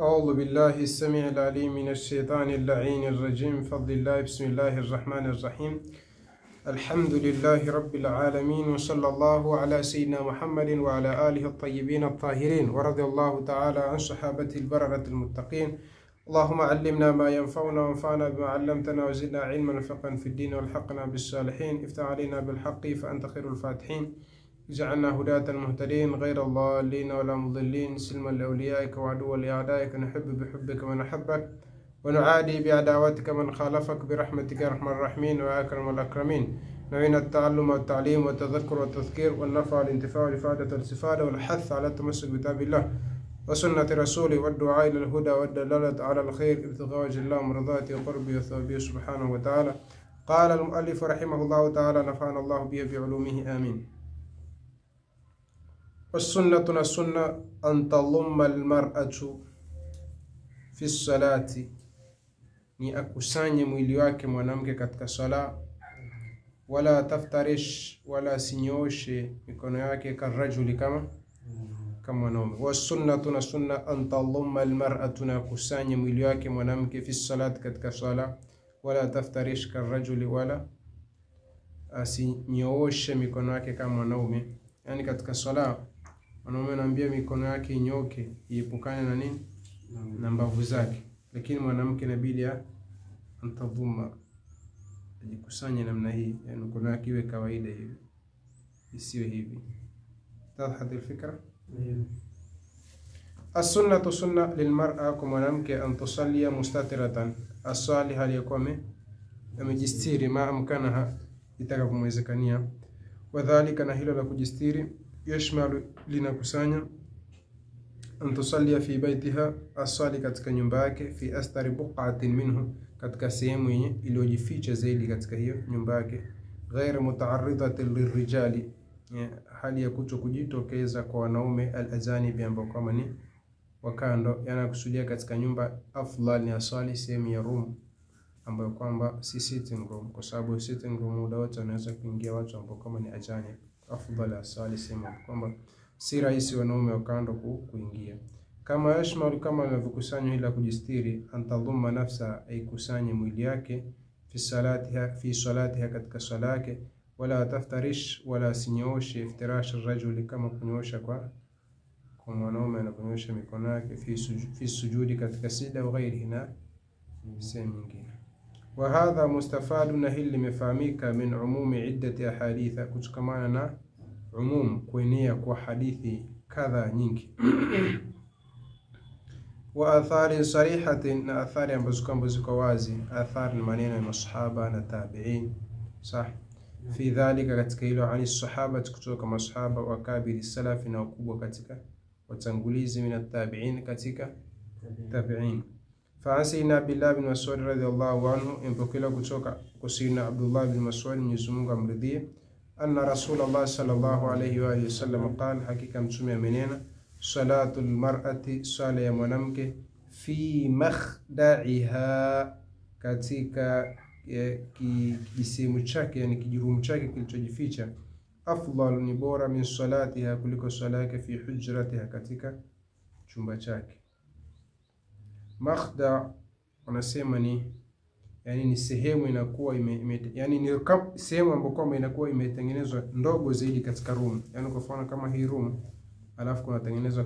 أعوذ بالله السميع العليم من الشيطان اللعين الرجيم. فضل الله. بسم الله الرحمن الرحيم. الحمد لله رب العالمين، وصلى الله على سيدنا محمد وعلى آله الطيبين الطاهرين، ورضي الله تعالى عن صحابته البررة المتقين. اللهم علمنا ما ينفعنا وانفعنا بما علمتنا وزدنا علما فقها في الدين والحقنا بالصالحين. افتح علينا بالحق فأنت خير الفاتحين. جعلنا هداة المهتدين غير الضالين ولا مضلين، سلما لأوليائك وعدوا لأعدائك، نحب بحبك من أحبك ونعادي بعداوتك من خالفك برحمتك يا أرحم الراحمين وأكرم الأكرمين. نعين التعلم والتعليم والتذكر والتذكير والنفع والانتفاع والإفادة والاستفادة والحث على التمسك بكتاب الله وسنة رسوله والدعاء إلى الهدى والدلالة على الخير ابتغاء وجه الله مرضاته وقربه وثوابه سبحانه وتعالى. قال المؤلف رحمه الله تعالى نفعنا الله به بعلومه آمين. والسنة السنة أن تضم المرأة في الصلاة، ni akusanye mwili wake mwanamke katika sala, wala taftarish, wala sinyooshe mikono yake karajuli kama mwanaume. Wasunnatu na sunna an tadhumma almar'atu, na akusanye mwili wake mwanamke fi salat, katika sala, wala taftarish karajuli, wala asinyooshe mikono yake kama mwanaume. Yani katika sala mwanaume anaambia mikono yake inyoke iepukane na nini, na mbavu zake, lakini mwanamke inabidi antadhuma, ajikusanye namna hii, yani mikono yake iwe kawaida hivi, isiwe hivi. Tadhhad alfikra. As-sunnatu sunna lilmar'a, kwa mwanamke an tusallia mustatiratan, asali hali yakome amejistiri, ma amkanaha, itakavyowezekania. Wadhālika, na hilo la kujistiri, yashmalu, linakusanya an tusallia fi baitiha, asali katika nyumba yake, fi astari buq'atin minhu, katika sehemu yenye iliyojificha zaidi katika hiyo nyumba yake, ghaira muta'arridatin lirijali, hali ya kuto kujitokeza kwa wanaume, al-ajanibi, ambao kama ni wakando, yanakusudia katika nyumba. Afdal ni asali sehemu ya room ambayo kwamba si sitting room, kwa sababu sitting room muda wote wanaweza kuingia watu ambao kama ni ajanib. Afdal asali sehemu kwamba si rahisi wanaume wakando kuingia. Kama yashmalu, kama linavyokusanya ila kujistiri, antadhumma nafsa, aikusanye mwili yake, fi salatiha, katika sala yake, wala taftarish, wala sinyooshe iftirash rajuli, kama kunyoosha kwa mwanaume anakunyoosha mikono yake, fi sujudi, katika sida, au ghairihi, na sehemu nyingine. Wa hadha mustafadu, na hili limefahamika, min umumi iddati ahaditha, kutokamana na umum, kuenea kwa hadithi kadha nyingi. Wa athari sarihatin, na athari ambazo kwamba ziko wazi. Athari ni maneno ya masahaba na tabi'in, sah, fi dhalika, katika hilo, ani sahaba, kutoka masahaba, wa kabiri salafi, na wakubwa katika watangulizi, min at-tabi'in, katika tabi'in. Fa'asina Abdullah bin Mas'ud radhiyallahu anhu, impokela kutoka kusina Abdullah bin Mas'ud, Mwenyezi Mungu amridhie, anna Rasulullah sallallahu alayhi wa alihi wasallam qala, hakika mtume amenena, salatu almar'ati, sala ya mwanamke, fi makhda'iha, katika kisehemu chake, yani kijurumu chake kilichojificha, afdal, ni bora, min salatiha, kuliko sala yake, fi hujratiha, katika chumba chake. Makhda' wanasema ni sehemu inakuwa yani ni sehemu ambayo inakuwa imetengenezwa ndogo zaidi katika room. Yani kwa mfano kama hii room, alafu kuna tengenezwa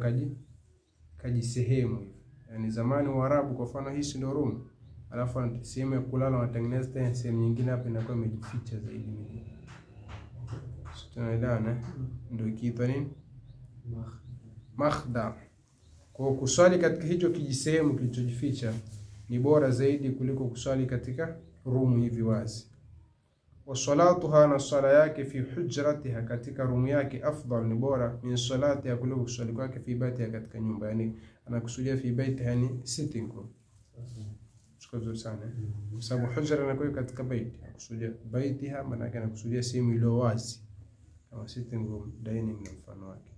kaji sehemu, yani zamani Waarabu, kwa mfano hii ndio room, alafu sehemu ya kulala wanatengeneza tena sehemu nyingine hapa inakuwa imejificha zaidi. Tunaelewana? Ndio kitu nini makhda'. Kwa kuswali katika hicho kijisehemu kilichojificha ni bora zaidi kuliko kuswali katika room hivi wazi. Wa salatuha, na sala yake, fi hujratiha, katika room yake, afdal, ni bora, min salatiha, kuliko kuswali kwake, fi baitiha, katika nyumba. Yani anakusudia fi baitiha, yani sitting room. Shukuru sana. Kwa sababu hujra inakuwa katika baiti, anakusudia baitiha, maana yake anakusudia sehemu iliyo wazi, kama sitting room, dining na mfano wake.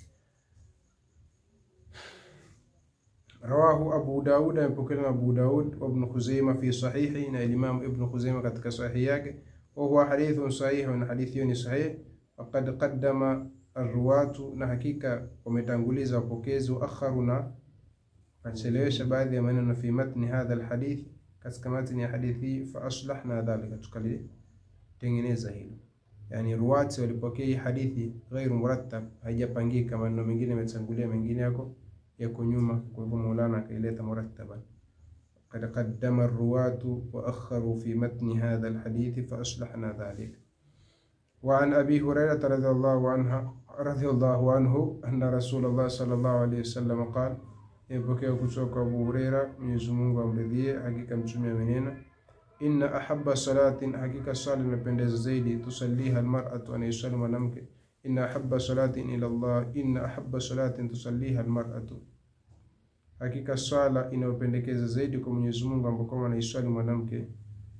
Rawahu Abu Daud, amepokea Abu Daud, wa Ibn Khuzaimah fi sahihi, na Imam Ibn Khuzaimah katika sahihi yake, wa huwa hadithun sahih, na hadithi ni sahih. Faqad qaddama arwatu, na hakika wametanguliza wapokezi, wa akharuna achelewesha baadhi ya maneno fi matni hadha alhadith, katika matni ya hadithi, fa aslahna dhalika, tukalitengeneza hilo. Yani ruwati walipokea hadithi ghairu murattab, haijapangika, maneno mengine yametangulia, mengine yako nyuma, kwa hivyo Maulana akaileta murattaban. قد قدم الرواة وأخروا في متن هذا الحديث فأصلحنا ذلك. وعن أبي هريرة رضي الله عنه أن رسول الله صلى الله عليه وسلم قال: يبكي كتوك أبو هريرة من يزمون قمرذية حقيقة متسمية منين: إن أحب صلاة حقيقة صلاة نبندز زيدي تصليها المرأة أن يصلي منامك. إن أحب صلاة إلى الله، إن أحب صلاة تصليها المرأة، hakika swala inayopendekeza zaidi kwa Mwenyezi Mungu ambapo anaiswali mwanamke,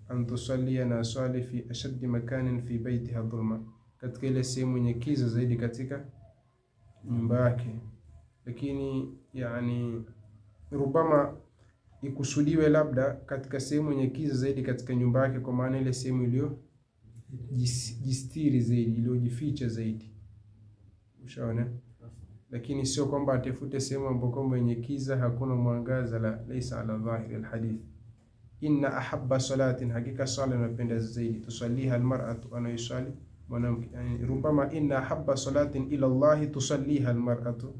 antusalia na swali fi ashaddi makanin fi baitiha dhulma, katika ile sehemu yenye kiza zaidi katika nyumba yake. Lakini yani rubama ikusudiwe labda katika sehemu yenye kiza zaidi katika nyumba yake, kwa maana ile sehemu iliyo jistiri zaidi, iliyojificha zaidi. Ushaona? Lakini sio kwamba atafute sehemu ambapo yenye kiza hakuna mwangaza, la laysa ala dhahiri alhadith. Inna ahabba salatin, hakika sala inapendeza zaidi, tusalliha almar'atu, anayusali mwanamke. Yani rubama inna ahabba salatin ila Allah tusalliha almar'atu,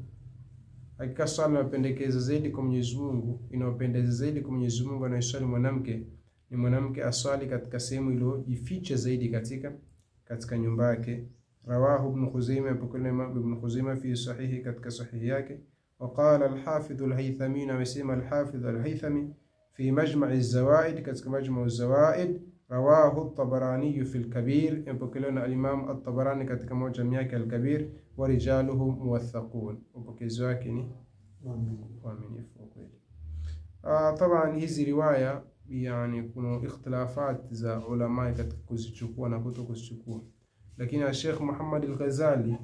hakika sala inapendeza zaidi kwa Mwenyezi Mungu, inapendeza zaidi kwa Mwenyezi Mungu anayusali mwanamke, ni mwanamke asali katika sehemu iliyojificha zaidi katika nyumba yake. رواه ابن خزيمة بكل إمام ابن خزيمة في صحيحه كتك صحيحيك. وقال الحافظ الهيثمي، وسيم الحافظ الهيثمي في مجمع الزوائد كتك مجمع الزوائد، رواه الطبراني في الكبير، بكلنا الإمام الطبراني كتك مجمعك الكبير، ورجاله موثقون، وبكزواكني ومن يفوق. طبعا هذه رواية يعني كانوا اختلافات za ulama katika kuzichukua na kutokuzichukua, lakini Sheikh Muhammad al-Ghazali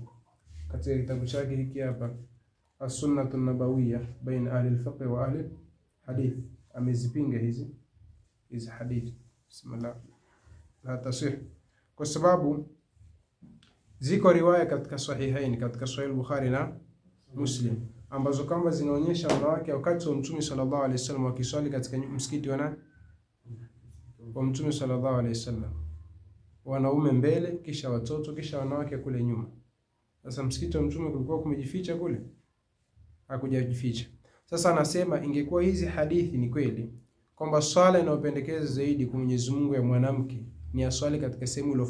katika kitabu chake hiki hapa As-Sunnah an-Nabawiyya baina ahli al-fiqh wa ahli hadith amezipinga hizi hadith. Bismillah, la tasih, kwa sababu ziko riwaya katika sahihain, katika Sahih Bukhari na Muslim, ambazo kama zinaonyesha wanawake wakati wa Mtume sallallahu alaihi wasallam wakiswali katika msikiti wa Mtume sallallahu alaihi wasallam, wanaume mbele, kisha watoto, kisha wanawake kule nyuma. Sasa msikiti wa Mtume kulikuwa kumejificha kule? Hakujajificha. Sasa anasema ingekuwa hizi hadithi ni kweli kwamba swala inayopendekeza zaidi kwa Mwenyezi Mungu ya mwanamke ni aswali katika sehemu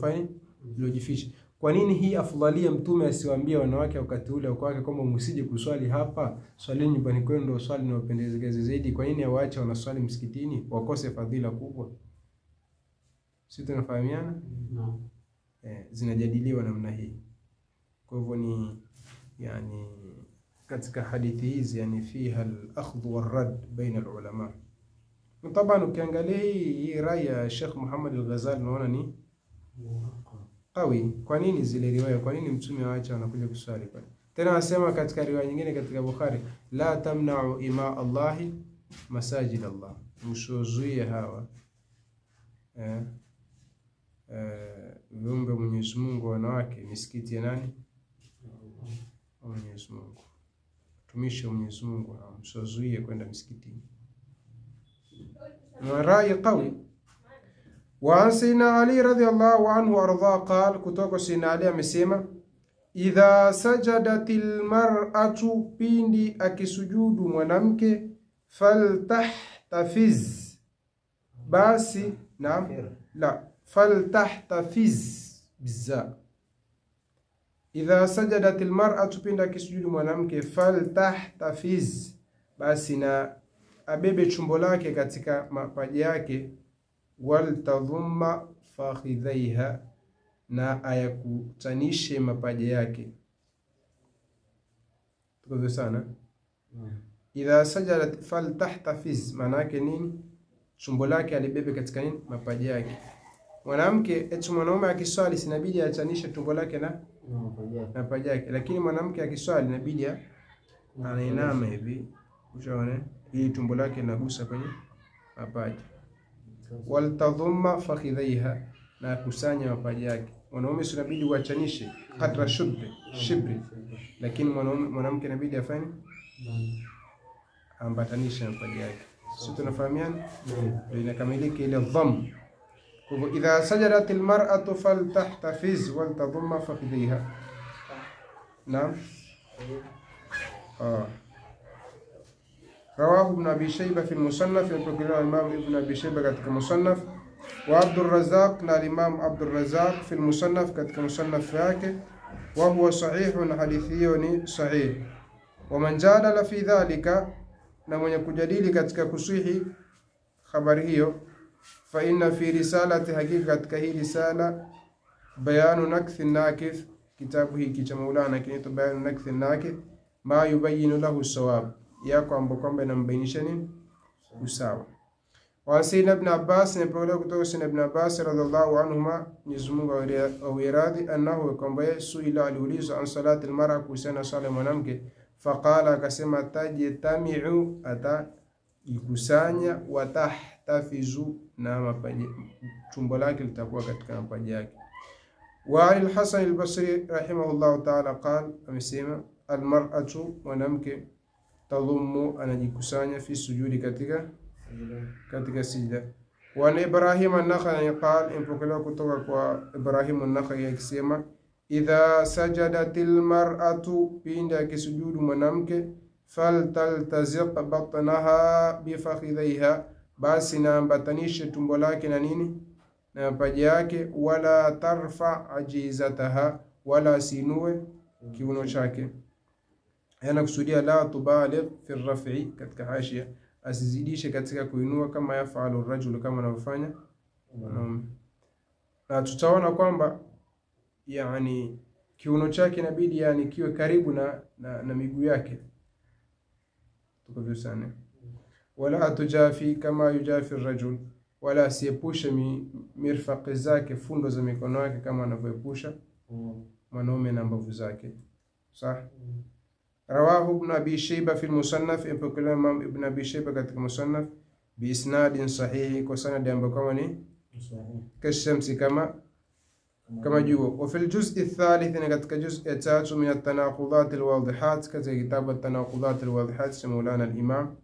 iliyojificha, kwa nini hii afdalia Mtume asiwaambie wanawake wakati ule kwake kwamba msije kuswali hapa, swali nyumbani kwenu ndio swali inayopendekeza zaidi? Kwa nini awaache wanaswali msikitini wakose fadhila kubwa? Sisi tunafahamiana? No. Zinajadiliwa namna hii. Kwa hivyo ni yani katika hadithi hizi yani fiha al-akhdh wal-rad baina al-ulama. Mtabani ukiangalia hii rai ya Sheikh Muhammad al-Ghazali unaona ni qawi. Kwa nini zile riwaya, kwa nini Mtume waacha wanakuja kuswali pale? Tena anasema katika riwaya nyingine katika Bukhari, la tamna'u ima Allahi masajid Allah, msizuie hawa viumbe Mwenyezi Mungu wanawake misikiti ya nani? Mwenyezi Mungu. Tumisha Mwenyezi Mungu msizuie kwenda msikitini. Na rai qawi. Wa Sayyidina Ali radhiyallahu anhu warda qala, kutoka Sayyidina Ali amesema, idha sajadatil mar'atu, pindi akisujudu mwanamke, faltahtafiz, basi naam la faltahtafiz bizza. Idha sajadat almar'atu, pindi akisujudu mwanamke, faltahtafiz, basi na abebe chumbo lake katika mapaja yake, waltadhumma fakhidhaiha, na ayakutanishe mapaja yake. Tuko sana. Idha sajadat faltahtafiz, maana yake nini? Chumbo lake alibebe katika nini? Mapaja yake. Mwanamke eti mwanaume akiswali sinabidi achanishe tumbo lake na mapaja yake, lakini mwanamke akiswali inabidi anainama hivi, unaona, ili tumbo lake linagusa kwenye mapaja. Waltadhumma fakhidhaiha, na kusanya mapaja yake. Mwanaume sinabidi uachanishe qadra shibri, lakini mwanamke inabidi afanye ambatanisha mapaja yake. Sisi tunafahamiana? Ndio inakamilika ile dhamm. Kwa hivyo idha sajadat almar'atu faltahtafiz wal tadhumma fakhidhiha. Naam. رواه ابن أبي شيبة في المصنف يقول الإمام ابن أبي شيبة كتك مصنف وعبد الرزاق الإمام عبد الرزاق في المصنف كتك مصنف فاك وهو صحيح حديثي صحيح ومن جادل في ذلك نمن يكجديل كتك كصحيح خبره فإن في رسالة حقيقة كتك رسالة بيان نكث الناكث كتابه كي مولانا كنيت بيان نكث الناكث ما يبين له الصواب yako ambapo kwamba inambainisha nini usawa. Wa Sayyid ibn Abbas, ni pokea kutoka Sayyid ibn Abbas radhiallahu anhuma, Mwenyezi Mungu awiradhi, annahu kwamba suila aliulizwa an salati almar'a, kuhusiana sala mwanamke, faqala, akasema tajtami'u, atajikusanya, wa tahtafizu, na mapaja tumbo lake litakuwa katika mapaja yake. Wa al-Hasan al-Basri rahimahullahu ta'ala qala, amesema almar'atu, mwanamke, tadhummu, anajikusanya, fi sujudi, katika sijda. Wa Ibrahim an-Nakhai qala, impokelewa kutoka kwa Ibrahim an-Nakhai akisema idha sajadatil mar'atu, pinda kisujudu mwanamke, faltaltaziq batnaha bifakhidhiha, basi na ambatanishe tumbo lake na nini, na mapaja yake, wala tarfa ajizataha, wala sinue kiuno chake. Yana kusudia la tubaligh fi raf'i, katika hashia asizidishe katika kuinua, kama yafalu rajul, kama anavyofanya. Na tutaona kwamba yani kiuno chake inabidi yani kiwe karibu na miguu yake, tuko sana. Wala tujafi kama yujafi rajul, wala asiepushe mirfaqi zake, fundo za mikono yake, kama anavyoepusha mwanaume na mbavu zake. Sawa. رواه ابن أبي شيبة في المصنف، الإمام ابن أبي شيبة كتك مصنف بإسناد صحيح، وسند بكوني كالشمس كما جوا. وفي الجزء الثالث كتك جزء الثالث من التناقضات الواضحات، كتاب التناقضات الواضحات مولانا الإمام،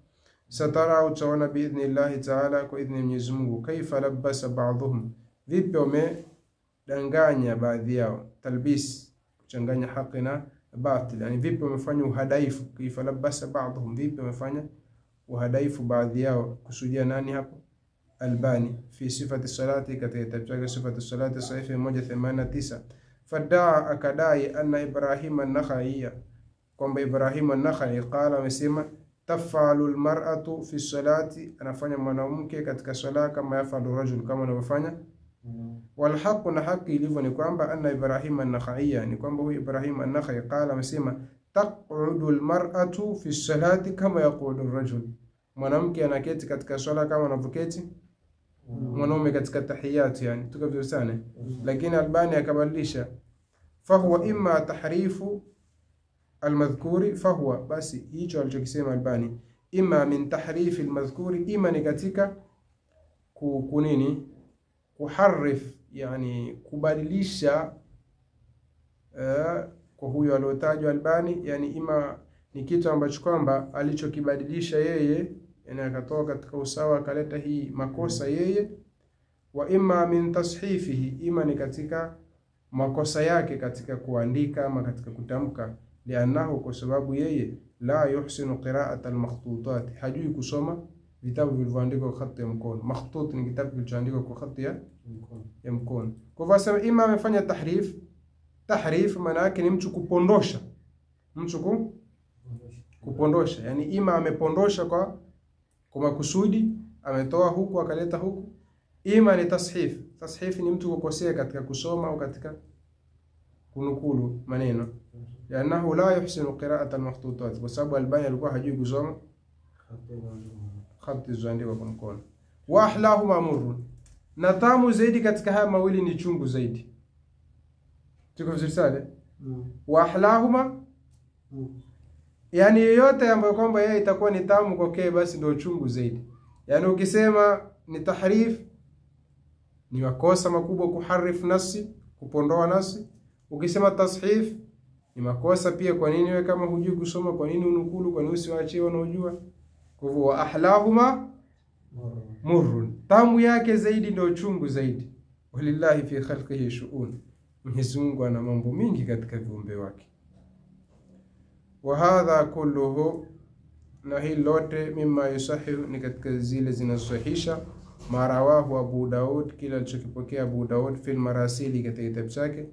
سترى وتعون بإذن الله تعالى، وإذن يزمه كيف لبس بعضهم، vipi wamedanganya baadhi yao, talbis, kuchanganya haki na batil, yani vipi wamefanya uhadaifu, kaifa labasa ba'dhum, vipi wamefanya uhadaifu baadhi yao. Kusudia nani hapo? Albani fi sifati salati, katika kitabu sifati salati sahihi 189. Fadaa, akadai, anna Ibrahim an-Nakhai, kwamba Ibrahim an-Nakhai qala, amesema tafalu almar'atu fi salati, anafanya mwanamke katika sala kama yafalu rajul, kama anavyofanya. Wal haqq, na haki ilivyo ni kwamba anna Ibrahim an-Nakhai, ni kwamba huyu Ibrahim an-Nakhai qala, amesema taq'udu al-mar'atu fi salati kama yaqudu ar-rajul, mwanamke anaketi katika swala kama anavyoketi mwanaume katika tahiyat, yani tuko vizuri sana. Lakini Albani akabadilisha, fahuwa imma tahrifu al-madhkuri, fahuwa, basi hicho alichokisema Albani, imma min tahrifi al-madhkuri, ima ni katika kunini, kuharif, yani kubadilisha kwa huyo aliotajwa Albani, yani ima ni kitu ambacho kwamba alichokibadilisha yeye, yani akatoa katika usawa akaleta hii makosa yeye. Wa imma min tashifihi, ima ni katika makosa yake katika kuandika ama katika kutamka, lianahu, kwa sababu yeye la yuhsinu qira'at al-makhtutat, hajui kusoma vitabu vilivyoandikwa kwa khati ya mkono. Makhtut ni kitabu kilichoandikwa kwa khati ya mkono. Kwa hivyo ima amefanya tahrif, maana yake ni mtu kupondosha, kupondosha, yani ima amepondosha kwa makusudi, ametoa huku akaleta huku. Ima ni tashif. Tashif ni mtu kukosea katika kusoma au katika kunukulu maneno, lianahu la yuhsinu qira'at al-makhtutat, kwa sababu Albani alikuwa hajui kusoma khati zilizoandikwa kwa mkono. Wa ahlahuma murrun, na tamu zaidi katika haya mawili ni chungu zaidi. Tuko vizuri sana. Wa ahlahuma, yani yote ambayo kwamba yeye itakuwa ni tamu kwake, basi ndio chungu zaidi. Yani ukisema ni tahrif, ni makosa makubwa kuharif nasi, kupondoa nasi. Ukisema tashif, ni makosa pia. Kwa nini wewe kama hujui kusoma, kwa nini unukulu, kwa nini usiwaachie wanaojua? Kwa hivyo wa ahlahuma murrun, tamu yake zaidi ndio chungu zaidi. Walillahi fi khalqihi shu'un, Mwenyezi Mungu ana mambo mingi katika viumbe wake. Wa hadha kulluhu, na hii lote, mimma yusahihu, ni katika zile zinazosahisha, marawahu Abu Daud, kila alichokipokea Abu Daud, fil marasili, katika kitabu chake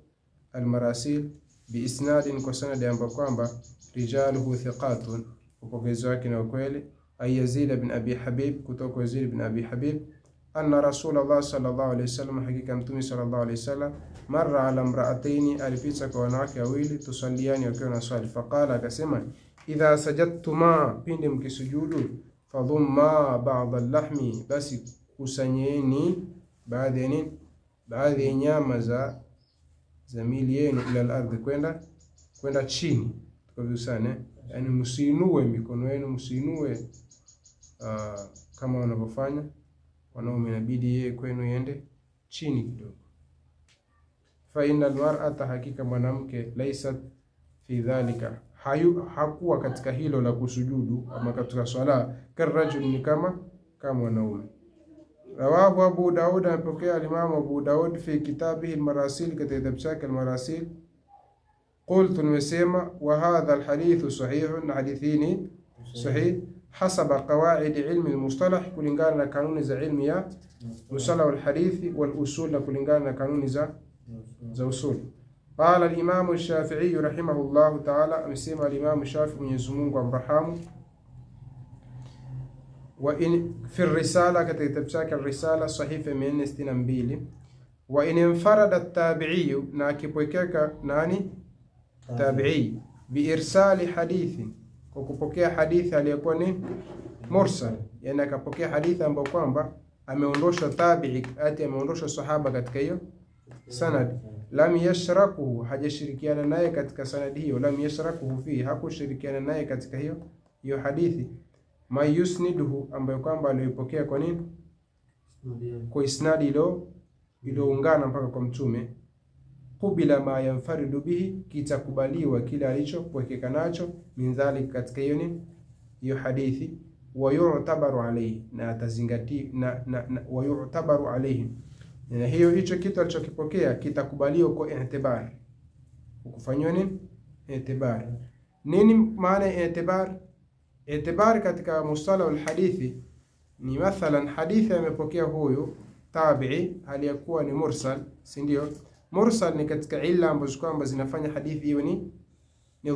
al-Marasil, bi isnadin, kwa sanadi ambapo kwamba rijaluhu thiqatun, upokezi wake na ukweli. Ay Yazid bin Abi Habib, kutoka Yazid bin Abi Habib, anna Rasulullah sallallahu alayhi wasallam, hakika Mtume sallallahu alayhi wasallam, marra ala imra'ataini, alipita kwa wanawake wawili, tusaliani, wakiwa na swali. Faqala, akasema, idha sajadtuma, pindi mkisujudu, fadhumma ba'd al-lahmi, basi kusanyeni baadhi ya nyama za mili yenu, ila al-ardhi, kwenda chini, tukavusane, yani msiinue mikono yenu, msiinue kama wanavyofanya wanaume, inabidi yeye kwenu yende chini kidogo. Fa innal mar'ata, hakika mwanamke, laysat fi dhalika, hakuwa katika hilo la kusujudu ama katika swala, karajul, ni kama wanaume. Rawahu Abu Daud, amepokea al-Imam Abu Daud fi kitabihi al-Marasil, katika kitabu chake al-Marasil. Qultu, nimesema, wa hadha al-hadithu sahihun, na hadithini sahih, hasaba qawaid ilmi al-mustalah, kulingana na kanuni za ilmu ya mustalah al-hadithi wal usul, na kulingana na kanuni za usul. Qala al-Imam Shafi'i rahimahullahu ta'ala, amesema al-Imam Shafi'i, Mwenyezi Mungu amrahamu, wa in fi risala, katika kitabu chake ar-Risala, sahifa 462, wa in infarada at-tabi'i, na akipokeka nani tabi'i, bi irsali hadithi, kwa kupokea hadithi aliyokuwa ni mursal, yani akapokea hadithi ambayo kwamba ameondosha tabi'i, ati ameondosha sahaba katika hiyo sanad, lam yashrakuhu, hajashirikiana naye katika sanadi hiyo, lam yashrakuhu fi, hakushirikiana naye katika hiyo hadithi, ma yusniduhu, ambayo kwamba aliyopokea kwa nini, kwa isnadi iliyoungana mpaka kwa mtume, qubila ma yanfaridu bihi, kitakubaliwa kile alichopokeka nacho, min dhalik, katika hiyo hadithi, wa yu'tabaru alayhi, na atazingati wa yu'tabaru alayhi, na hicho kitu alichokipokea kitakubaliwa kwa i'tibar, ukufanywa i'tibar. Nini maana i'tibar? I'tibar katika mustalah al-hadithi ni mathalan hadithi amepokea huyu tabi'i aliyakuwa ni mursal, si ndio? Mursal ni katika illa ambazo kwamba zinafanya hadithi hiyo ni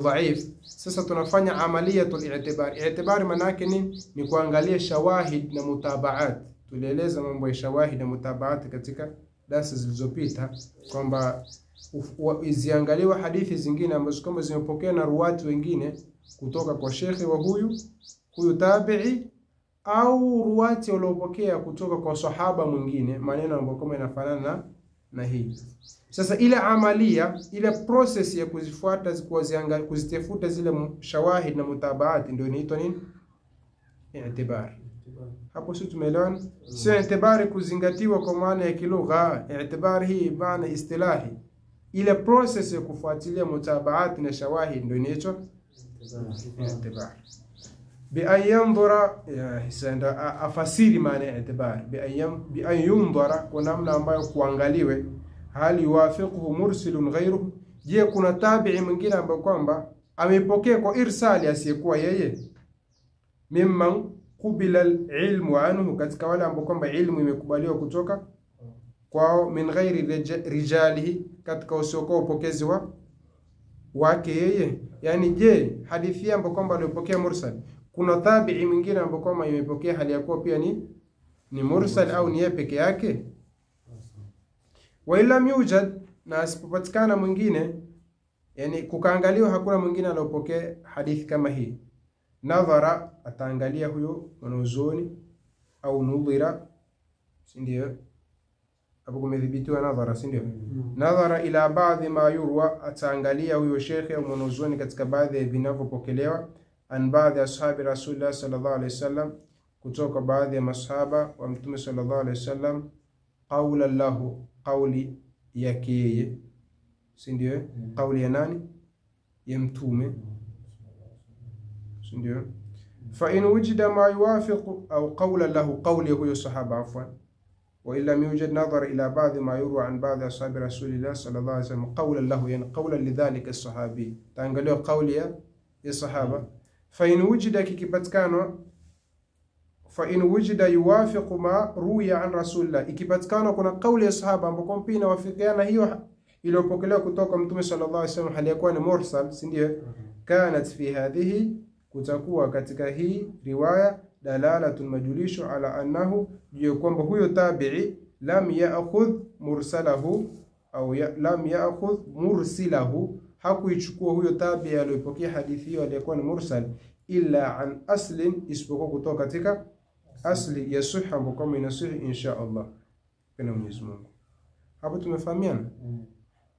dhaif. Sasa tunafanya amaliyatul i'tibar. I'tibar maana yake ni kuangalia shawahid na mutabaat. Tulieleza mambo ya shawahid na mutabaat katika darasa zilizopita, kwamba iziangaliwa hadithi zingine ambazo kwamba zimepokea na ruwati wengine kutoka kwa shekhi wa huyu tabi'i, au ruwati waliopokea kutoka kwa sahaba mwingine, maneno ambayo kama yanafanana na hii. Sasa ile amalia, ile process ya kuzifuata, kuzitafuta zile shawahid na mutabaati, ndio inaitwa nini? I'tibar. Hapo sisi tumeelewana? Sio i'tibar kuzingatiwa kwa maana ya kilugha, i'tibar hii maana istilahi. Ile process ya kufuatilia mutabaati na shawahid ndio inaitwa i'tibar. Bi ayandhura, ya afasiri maana ya i'tibar, bi ayandhura, kwa namna ambayo kuangaliwe, hali yuwafiquhu mursilun ghayruhu, je kuna tabi'i mwingine ambaye kwamba amepokea kwa irsali asiyekuwa yeye, mimman qubila al-ilmu anhu, katika wale ambao kwamba ilmu imekubaliwa kutoka kwao, min ghairi rijalihi, katika usiokuwa upokezi wake yeye. Yani je hadithi ambayo kwamba alipokea mursal, kuna tabi'i mwingine ambaye kwamba imepokea hali yakuwa pia ni mursal, au ni yeye peke yake? Wa illa yujad, na asipopatikana mwingine, yani kukaangaliwa hakuna mwingine aliyopokea hadithi kama hii, nadhara, ataangalia huyo mwanazuoni, au nudhira, si ndio? Hapo kumedhibitiwa nadhara, si ndio? Nadhara ila baadhi ma yurwa, ataangalia huyo shekhe au mwanazuoni katika baadhi ya vinavyopokelewa, an baadhi ya ashabi Rasulullah sallallahu alaihi wasallam, kutoka baadhi ya masahaba wa Mtume sallallahu alaihi wasallam, qawla lahu, qawli yake yeye, si ndio? Qawli ya nani? Ya Mtume, si ndio? fa in wujida ma yuwafiqu au qawla lahu, qawli huyo sahaba afwan, wa illa yujad nadhar ila ba'd ma yurwa an ba'd ashabi rasulillah sallallahu alayhi wasallam qawlan lahu, yani qawlan lidhalika as-sahabi, taangalia qawli ya sahaba. Fa in wujida, kikipatikana, fa in wujida yuwafiqu ma ruya an rasulillah, ikipatikana kuna qawli ya sahaba ambapo pia inawafikiana hiyo iliyopokelewa kutoka mtume sallallahu alayhi wasallam hali yakuwa ni mursal, si ndio? Kanat fi hadhihi, kutakuwa katika hii riwaya dalalatun, majulisho ala annahu, juu kwamba huyo tabi'i lam ya'khudh mursalahu au lam ya'khudh mursilahu, hakuichukua huyo tabi'i aliyopokea hadithi hiyo aliyekuwa ni mursal, illa an aslin, isipokuwa kutoka katika asli ya sahih ambayo kama inasih insha Allah kwa Mwenyezi Mungu. Hapo tumefahamiana?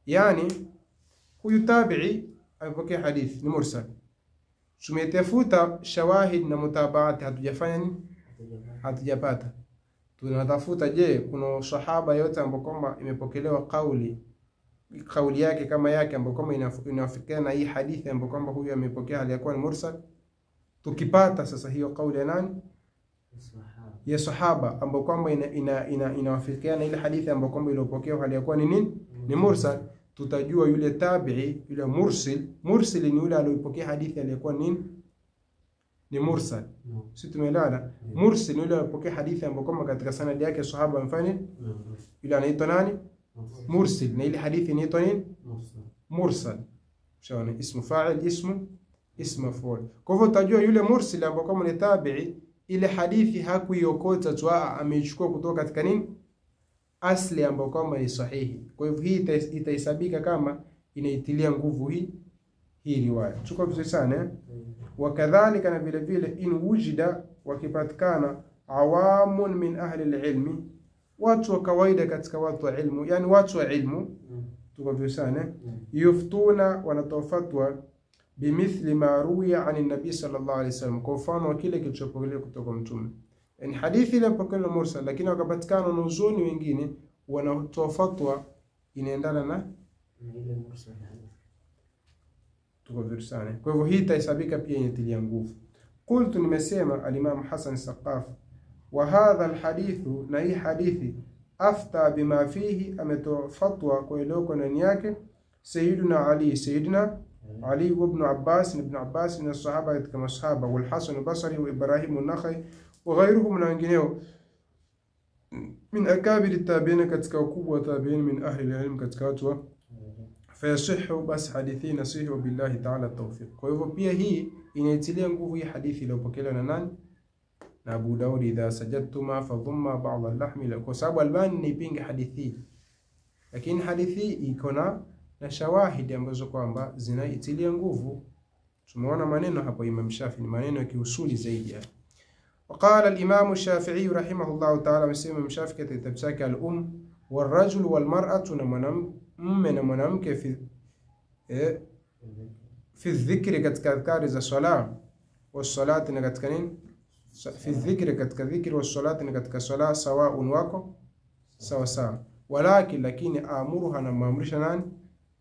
Yani huyu tabi'i alipokea hadithi ni mursal, tumetafuta shawahid na mutabaat, hatujafanya nini? Hatujapata. Tunatafuta, je, kuna sahaba yote ambapo kama imepokelewa kauli yake kama yake ambapo kama inafikiana na hii hadithi ambapo kama huyu amepokea aliyakuwa ni mursal. Tukipata sasa hiyo kauli ya nani? Ya sahaba ambapo kwamba inawafikiana ile hadithi ambapo kwamba iliyopokewa aliyakuwa ni nini? Ni mursal. Tutajua yule tabi'i, yule mursil ni yule aliyopokea hadithi aliyekuwa nini? Ni mursal. Sisi tumeelewana? Mursil ni yule aliyopokea hadithi ambayo kama katika sanadi yake sahaba mfano yule anaitwa nani? Mursil, na ile hadithi inaitwa nini? Mursal. Shaona ismu fa'il, ismu maf'ul. Kwa hivyo tutajua yule mursil ambaye kama ni tabi'i, ile hadithi hakuiokota tu, ameichukua kutoka katika nini? Asli ambayo kama ni sahihi. Kwa hivyo hii itahesabika kama inaitilia nguvu hii riwaya. Chukua vizuri sana. Wakadhalika, na vile vile, in wujida, wakipatikana awamun min ahli alilmi, watu wa kawaida katika watu wa ilmu, yani watu wa ilmu, chukua vizuri sana, yuftuna, wanatofatwa bimithli ma ruya an nabii sallallahu alayhi wasallam, kwa mfano kile kilichopokelewa kutoka mtume. Yani hadithi ile mpokelewa mursal, lakini wakapatikana wanazuoni wengine wanatoa fatwa inaendana na ile mursal. Tuko vizuri sana. Kwa hivyo hii itahesabika pia inatilia nguvu. Qultu, nimesema al-Imam Hasan Saqaf, wa hadha al-hadithu, na hii hadithi, afta bima fihi, ametoa fatwa kwa ile iko ndani yake Sayyidina Ali ibn Abbas min as-sahaba, katika masahaba, wal Hasan al-Basri wa Ibrahim an-Nakhai wa ghayruhum, na wengineo min akabir at-tabi'in, katika ukubwa wa tabi'in, min ahli al-ilm, katika watu wa fayasihu, bas hadithi nasihi, wa billahi ta'ala tawfiq. Kwa hivyo pia hii inaitilia nguvu hii hadithi iliyopokelewa na nani? Na Abu Daud, idha sajadtuma fadhumma ba'd al-lahmi, kwa sababu Albani nipinga hadithi, lakini hadithi iko na shawahidi ambazo kwamba zinaitilia nguvu. Tumeona maneno hapo Imam Shafi, ni maneno ya kiusuli zaidi. وقال الإمام الشافعي رحمه الله تعالى، مسلم الشافعي katika kitabu chake al-Umm، والرجل والمرأة، na mwanamke fi dhikri, katika adhkari za sala, was-salati, na katika nini? Fi dhikri, katika dhikri, was-salati, na katika sala, sawaun, wako sawa sawa. Walakin, lakini, amuruha, na maamrisha nani?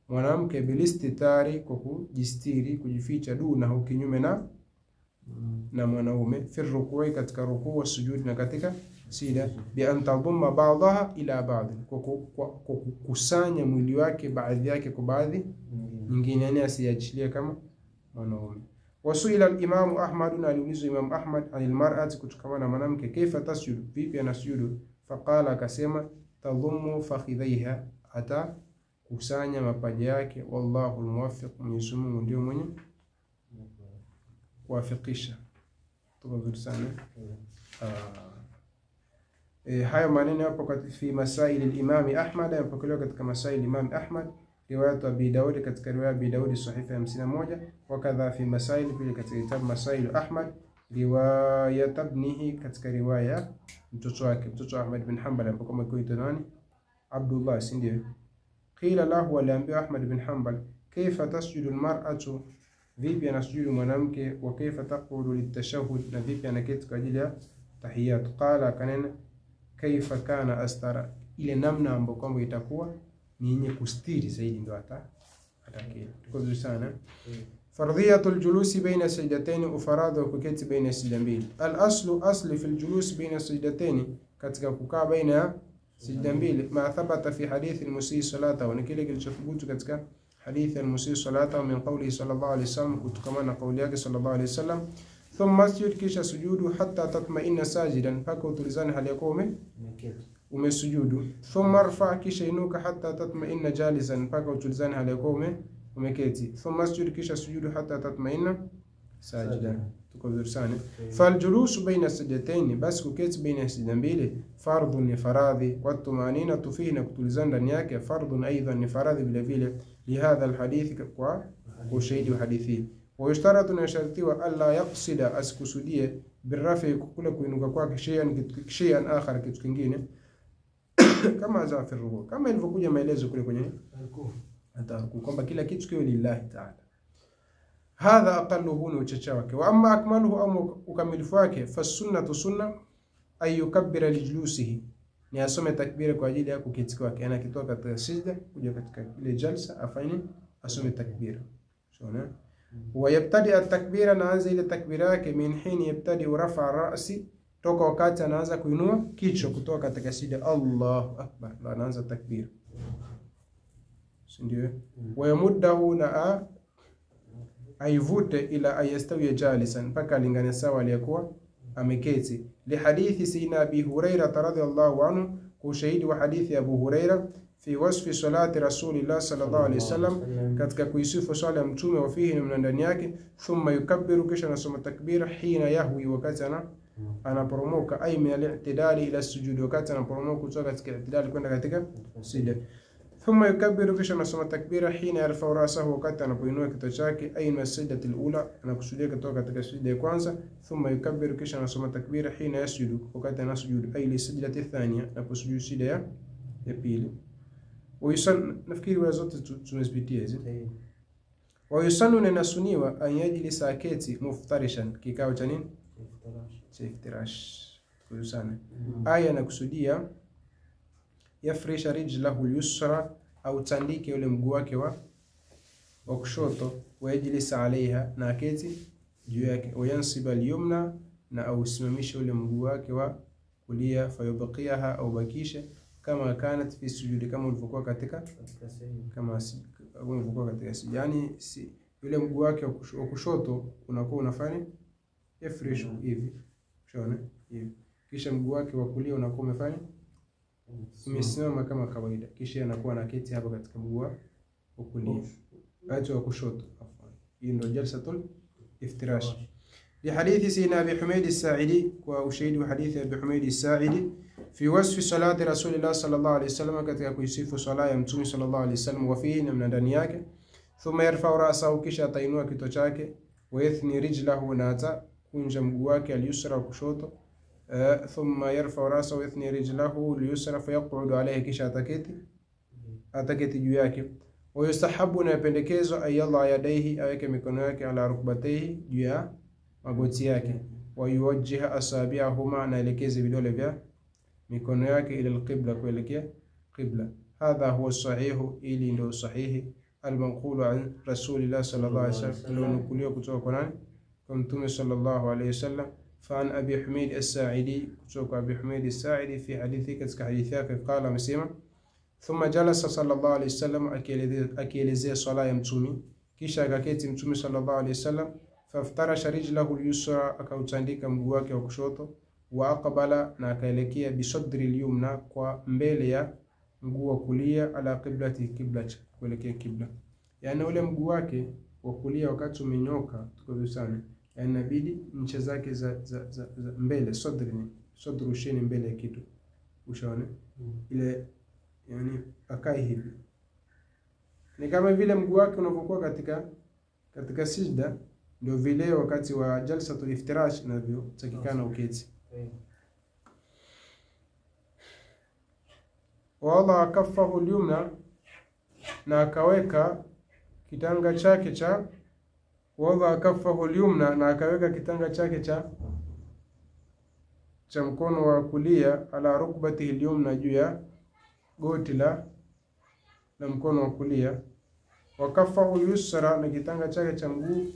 Mwanamke, bilistitari, kwa kujistiri, kujificha, duna kinyume na mwanaume, fi rukui, katika rukuu, wa sujudi, na katika sida, bi an tadumma ba'daha ila ba'd, kwa kukusanya mwili wake baadhi yake kwa baadhi nyingine, yani asiachilie kama mwanaume. Wasuila al-Imam Ahmad, na aliulizwa Imam Ahmad anil mar'ati, kutokana na mwanamke, kaifa tasjudu, vipi anasujudu? Faqala, akasema, tadhummu fakhidhaiha, hata kusanya mapaja yake. Wallahu al-muwaffiq, Mwenyezi Mungu ndio mwenye kuwafikisha. Tuko vizuri sana. Hayo maneno hapo katika fi masail al-Imam Ahmad, yapokelewa katika masail Imam Ahmad, riwayat Abi Daud, katika riwaya Abi Daud sahifa 51, wakadha fi masail, pili katika kitabu Masail Ahmad, riwayat ibnihi, katika riwaya mtoto wake, mtoto Ahmad bin Hanbal, ambapo kama kuitwa nani? Abdullah, si ndio? Qila lahu, aliambiwa Ahmad bin Hanbal, kaifa tasjudu al-mar'atu, vipi anasujudu mwanamke? Wa kaifa taqudu litashahhud, na vipi anaketi kwa ajili ya tahiyat? Qala, kanena, kaifa kana astara, ile namna ambayo kwamba itakuwa ni yenye kustiri zaidi, ndio atakile. Tuko vizuri sana. Fardhiyatul julusi baina sajdatayn, ufaradhi wa kuketi baina sajda mbili. Al-aslu, asli fi al-julus baina sajdatayn, katika kukaa baina sajda mbili, ma thabata fi hadithi al-musii salatahu, ni kile kilichothubutu katika hadithi al-musii salatahu min qawli sallallahu alayhi wasallam, kutokana na kauli yake sallallahu alayhi wasallam, thumma asjud, kisha sujudu, hatta tatma'inna sajidan, mpaka utulizane hali ya kuwa umesujudu. Thumma arfa, kisha inuka, hatta tatma'inna jalisan, mpaka utulizane hali ya kuwa umeketi. Thumma asjud, kisha sujudu, hatta tatma'inna sajidan. Tuko vizuri sana. Fal julusu baina sajdatayn, bas kuketi baina sajda mbili, fardhun, ni faradhi, wa tumanina fihi, na kutulizana ndani yake, fardhun aidan, ni faradhi vile vile, lihadha alhadith, kwa ushahidi wa hadithi. Wa yushtaratu, na shartiwa, alla yaqsida, asikusudie, birafi, kule kuinuka kwake, shay'an akhar, kitu kingine, kama za fi ruku, kama ilivyokuja maelezo kule kwenye ruku, kwamba kila kitu kiwe lillahi ta'ala. Hadha aqalluhu, ni uchache wake. Wa amma akmaluhu, au ukamilifu wake, fasunnatu, sunna, ay yukabbira lijulusihi, ni asome takbira kwa ajili ya kuketi kwake, ana kitoka katika sijda kuja katika ile jalsa, afanye asome takbira. Sawa. Wa yabtadi at-takbira, naanza ile takbira yake, min hini yabtadi rafa ar-ra'si, toka wakati anaanza kuinua kichwa kutoka katika sijda, Allahu akbar, na anaanza takbira, ndio. Wa yamuddahu, na aivute, ila ayastawi jalisan, mpaka alingane sawa aliyekuwa ameketi. Li hadithi sayyidina Abi Huraira radhiyallahu anhu, kwa ushahidi wa hadithi ya Abu Huraira, fi wasfi salati Rasulillah sallallahu alayhi wasallam, katika kuisifu swala ya mtume, wa fihi, na ndani yake, thumma yukabbiru, kisha anasoma takbira, hina yahwi, wakati anaporomoka, ay min al-i'tidali ila sujud, wakati anaporomoka kutoka katika i'tidali kwenda katika sijda. Thumma yukabbiru, kisha anasoma takbira, hina yarfa'u ra'sahu, wakati anapoinua kichwa chake, ay min as-sajdati al-ula, anakusudia kutoka katika sijda ya kwanza. Thumma yukabbiru, kisha anasoma takbira, hina yasjudu, wakati anasujudu, ay li sajdati athaniya, anaposujudu sijda ya pili. Wa yusannu, nafikiri wa zote tumezipitia hizi. Wa yusannu, na nasuniwa, an yajlisa, aketi, muftarishan, kikao cha nini? Iftirash. Kwa sana aya nakusudia, yafrisha rijlahu al-yusra, au tandike ule mguu wake wa kushoto, wa yajlisa alaiha, na aketi juu yake, wa yansiba al-yumna, na au simamisha ule mguu wake wa kulia, fayubqiyaha, au bakisha, kama kanat fi sujudi, kama ulivyokuwa katika sijda, yani ule mguu wake wa kushoto unakuwa unafanya yafrishu hivi, shona hivi, kisha mguu wake wa kulia unakuwa umefanya umesimama kama kawaida, kisha anakuwa anaketi hapa katika mguu wa kulia, acha wa kushoto. Hii ndio jalsatul iftirash. Li hadithi sayyidina Abi Humayd as-Sa'idi, kwa ushahidi wa hadithi ya Abi Humayd as-Sa'idi, fi wasfi salati Rasulillah sallallahu alayhi wasallam, katika kuisifu sala ya mtume sallallahu alayhi wasallam, wa fihi, na ndani yake, thumma yarfa'u ra'sahu, kisha atainua kichwa chake, wa yathni rijlahu, na atakunja mguu wake al-yusra, kushoto, thumma yarfa'u ra'sahu wa yathni rijlahu al-yusra, fayaqudu alayhi, kisha ataketi juu yake. Wa yustahabu, na yapendekezwa, ayalla yadaihi, aweke mikono yake, ala rukbatayhi, juu ya magoti yake, wa yuwajjiha asabi'ahuma, na elekeze vidole vya mikono yake, ila al-qibla, kuelekea qibla. Hadha huwa sahihu, ili ndio sahihi, al-manqulu an Rasulillah sallallahu alayhi wasallam, nukuliwa kutoka kwa nani? Kwa mtume sallallahu alayhi wasallam. Fa an Abi Humayd as-Sa'idi, kutoka Abi Humayd as-Sa'idi, fi hadithi, katika hadithi yake, qala, amesema, thumma jalasa sallallahu alayhi wasallam, akielezea swala ya mtume, kisha akaketi mtume sallallahu alayhi wasallam, faftarasha rijlahu al-yusra, akautandika mguu wake wa kushoto, wa aqbala, na akaelekea, bisadri al-yumna, kwa mbele ya mguu wa kulia, ala qiblati, qibla, kuelekea qibla. Yani ule mguu wake wa kulia wakati umenyoka, tuko sana, yani inabidi ncha zake za mbele, sadru shini, mbele ya kitu, ushaone ile, yani akai hivi, ni kama vile mguu wake unapokuwa katika sijda, ndio vile wakati wa jalsatul iftirash navyo takikana uketi. Wala kaffahu al-yumna, na akaweka kitanga chake cha cha mkono wa kulia, ala rukbatihi al-yumna, juu ya goti la mkono wa kulia, wa kaffahu yusra, na kitanga chake cha mguu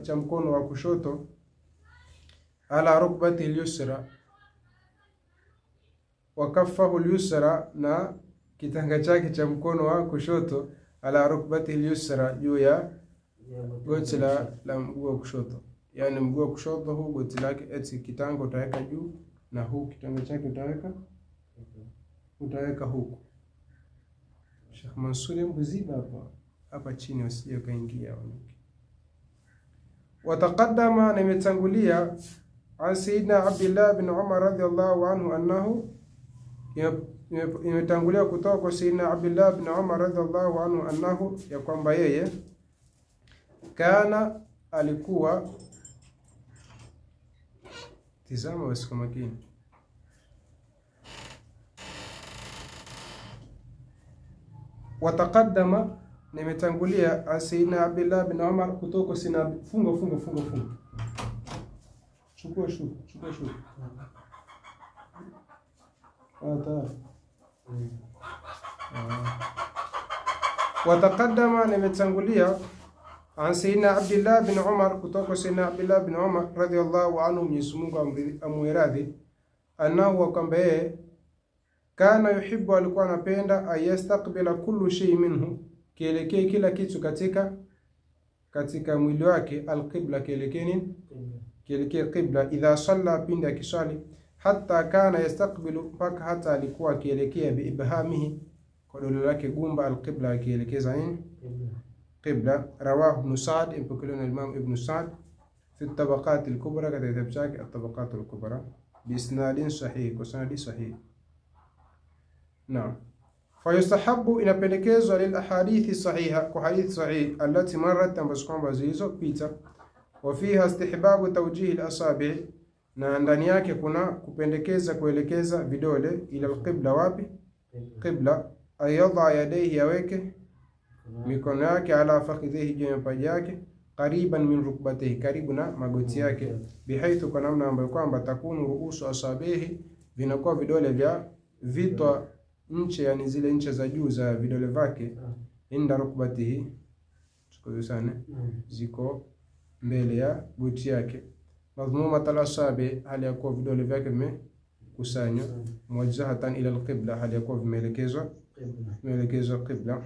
cha mkono wa kushoto, ala rukbati yusra, wa kaffahu yusra, na kitanga chake cha mkono wa kushoto, ala rukbati yusra, juu ya goti la mguu wa kushoto. Yani mguu wa kushoto huu goti lake eti kitanga utaweka juu, na huu kitanga chake utaweka huku. Sheikh Mansur mziba hapa chini wasije kaingia. Wataqaddama, na imetangulia, an Sayyidina Abdullah bin Umar radhiyallahu anhu annahu, imetangulia kutoka kwa Sayyidina Abdullah bin Umar radhiyallahu anhu annahu, ya kwamba yeye kana alikuwa, tizama basi kwa makini, wataqaddama, na imetangulia Sayyidina Abdullah bin Umar kutoka sina funga chukua shu wataqaddama, na imetangulia an Sayyidina Abdullah bin Umar kutoka Sayyidina Abdullah bin Umar radhiyallahu anhu, Mwenyezi Mungu amwiradhi, annahu, kwamba yeye kana yuhibbu, alikuwa anapenda, ayastaqbila kullu shay minhu, kielekee kila kitu katika mwili wake, alqibla, kielekee qibla, idha salla, pindi akiswali, hatta kana yastaqbilu, mpaka hata alikuwa akielekea biibhamihi, kwa dole lake gumba, alqibla, akielekeza nini? Qibla. Rawahu Ibn Sa'd, impokelewa na Imam Ibn Sa'd fi at-Tabaqat al-Kubra, katika kitabu chake at-Tabaqat al-Kubra, bi isnadin sahih, kwa sanadi sahih. Naam. Fayustahabu, inapendekezwa, lil ahadithi sahiha, kwa hadithi sahih, allati marrat, ambazo kwamba zilizopita, wa fiha istihbabu tawjih al-asabi', na ndani yake kuna kupendekeza kuelekeza vidole ila al-qibla, wapi? Qibla. Ayadha yadayhi, yaweke mikono yake, ala fakhidhihi, juu ya mapaja yake, qariban min rukbatihi, karibu na magoti yake, bihaithu, kwa namna ambayo kwamba takunu ruusu asabihi, vinakuwa vidole vya vitwa nche, yani zile nche za juu za vidole vyake, inda rukbatihi, ziko mbele ya goti yake, madhmumat al-asabi, hali ya kuwa vidole vyake vimekusanywa, muwajjahatan ila al-qibla, hali ya kuwa vimeelekezwa qibla.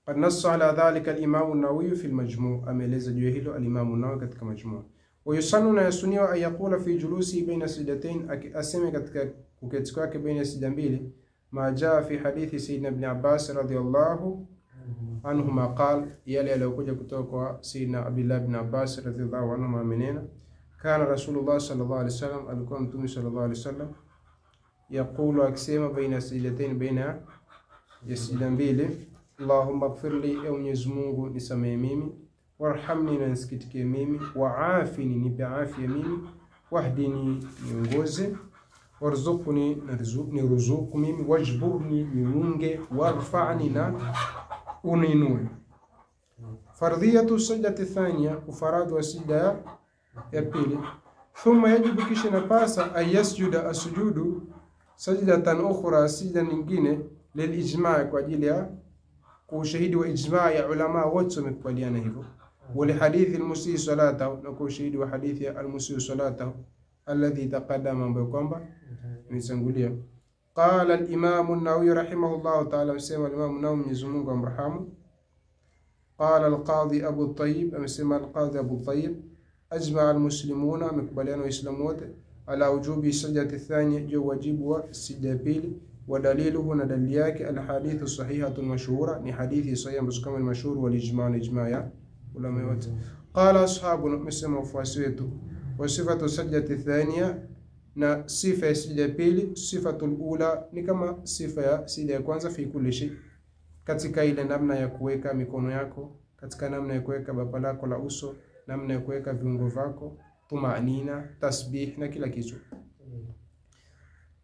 Qad nassa ala dhalika al-Imam an-Nawawi fi al-Majmu', ameeleza juu hilo al-Imam an-Nawawi katika Majmu'. Wa yusannu, na yasuniwa, an yaqula fi julusi baina sajdatain, aseme katika kuketi kwake baina sijda mbili, ma jaa fi hadithi Sayyidina Ibn Abbas radhiyallahu anhuma qala, yale aliyokuja kutoka kwa Sayyidina Abdullah ibn Abbas radhiyallahu anhuma, amenena, kana Rasulullah sallallahu alaihi wasallam, alikuwa Mtume sallallahu alaihi wasallam, yaqulu, akisema, baina sajdatain, baina ya sijda mbili, Allahumma ighfirli, ewe Mwenyezi Mungu nisamehe mimi, warhamni, na nisikitike mimi, waafini, nipe afya mimi, wahdini, niongoze, warzuqni, niruzuku mimi, wajburni, niunge, warfa'ni, na uninue. Fardhiyatu sajdati thaniya, ufaradhu wa sijda ya pili. Thumma yajibu, kisha napasa, ayasjuda, asujudu, sajdatan ukhra, sijda nyingine, lilijma', kwa ajili ya kushahidi wa ijma' ya ulama wote wamekubaliana hivyo, wali hadithi al-musii salatahu, na kushahidi wa hadithi al-musii salatahu alladhi taqaddama, ambayo kwamba imetangulia. Qala al-Imam an-Nawawi rahimahullah ta'ala, amesema al-Imam an-Nawawi, Mwenyezi Mungu amrahamu, qala al-Qadhi Abu Tayyib, amesema al-Qadhi Abu Tayyib, ajma'a al-muslimuna, amekubaliana waislamu wote, ala wujubi sajdati thaniya, juu wajibu wa sijda pili, wa daliluhu, na dalili yake, al-hadithu sahihatu mashhura, ni hadithi sahiha ambazo kama mashhur, wal ijma' ya ulama wote. Qala ashabuna, amesema wafuasi wetu, wa sifatu sajdati thaniya, na sifa ya sijda pili, sifatul ula, ni kama sifa ya sijda ya kwanza, fi kulli shay, katika ile namna ya kuweka mikono yako, katika namna ya kuweka bapa lako la uso, namna ya kuweka viungo vyako, tumanina, tasbih, na kila kitu.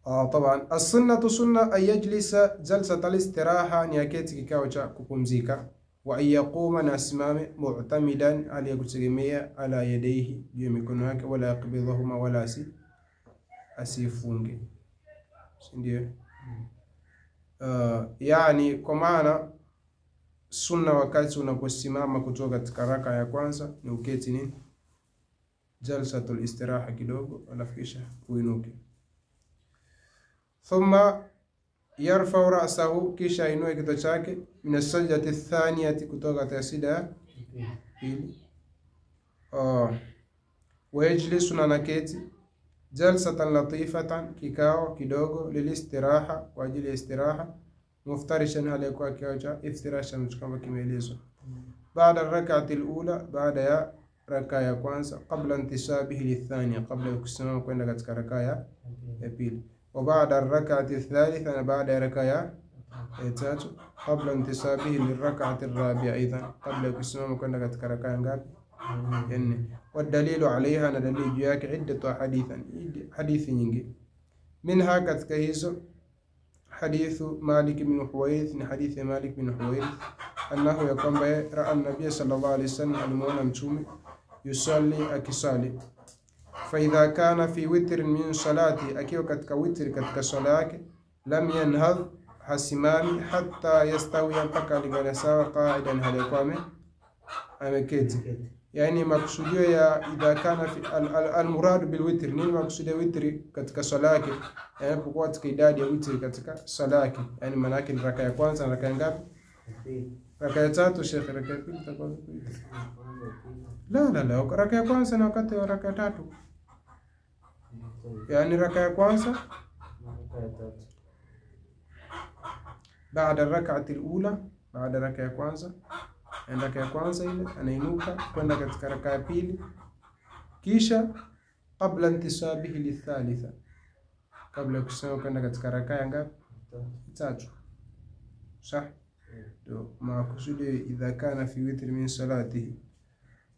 Taban as-sunnatu, sunna, ay yajlisa jalsat al-istiraha, ni aketi kikao cha kupumzika, wa ayaquma, na asimame, mu'tamidan, aliyakutegemea, ala yadayhi, juu ya mikono yake, wala yaqbidhahuma, wala asifunge, ndio. Yani kwa maana sunna wakati unaposimama kutoka katika raka ya kwanza ni uketi nini? Jalsatul istiraha kidogo, alafu kisha uinuke. Thumma yarfa ra'sahu, kisha inue kichwa chake, min as-sajdati ath-thaniyati, kutoka katika sijda ya pili. Wa yajlisu, na naketi, jalsatan latifatan, kikao kidogo, lilistiraha, kwa ajili ya istiraha, muftarishan, alikuwa kikao cha iftirashan kama kimeelezwa. Baada rak'ati al-ula, baada ya raka ya kwanza, qabla intisabihi lithaniya, qabla ya kusimama kwenda katika raka ya pili. Wa baada rak'ati ath-thalitha, na baada ya raka ya tatu, qabla intisabihi lirak'ati ar-rabi'a, idhan qabla ya kusimama kwenda katika raka ya ngapi? Ya nne. Wa dalilu alayha, na dalili juu yake, iddatu hadithi nyingi. Minha, katika hizo, hadithu Malik bin Huwairith, ni hadithi ya Malik bin Huwairith, annahu, ya kwamba raa an-nabiy sallallahu alayhi wasallam, alimuona mtume yusalli, akisali. Fa idha kana fi witr min salati, akiwa katika witri katika sala yake, lam yanhadh, hasimami, hatta yastawi, mpaka alingana sawa, qa'idan, hali ameketi. Yani maksudio ya idha kana fi al-murad bil witr, nini maksudio witri katika sala yake? Yani kwa katika idadi ya witri katika sala yake, yani maana yake ni raka ya kwanza na raka ya ngapi? Raka ya tatu. Sheikh, raka ya pili itakuwa la raka ya kwanza na wakati wa raka ya tatu, yani raka ya kwanza baada rak'ati al-ula, baada raka ya kwanza, raka ya kwanza ile anainuka kwenda katika raka ya pili, kisha qabla intisabihi lithalitha, kabla ya kusimama kwenda katika raka ya ngapi? Tatu. Sah? Ndio makusudi idha kana fi witr min salatihi.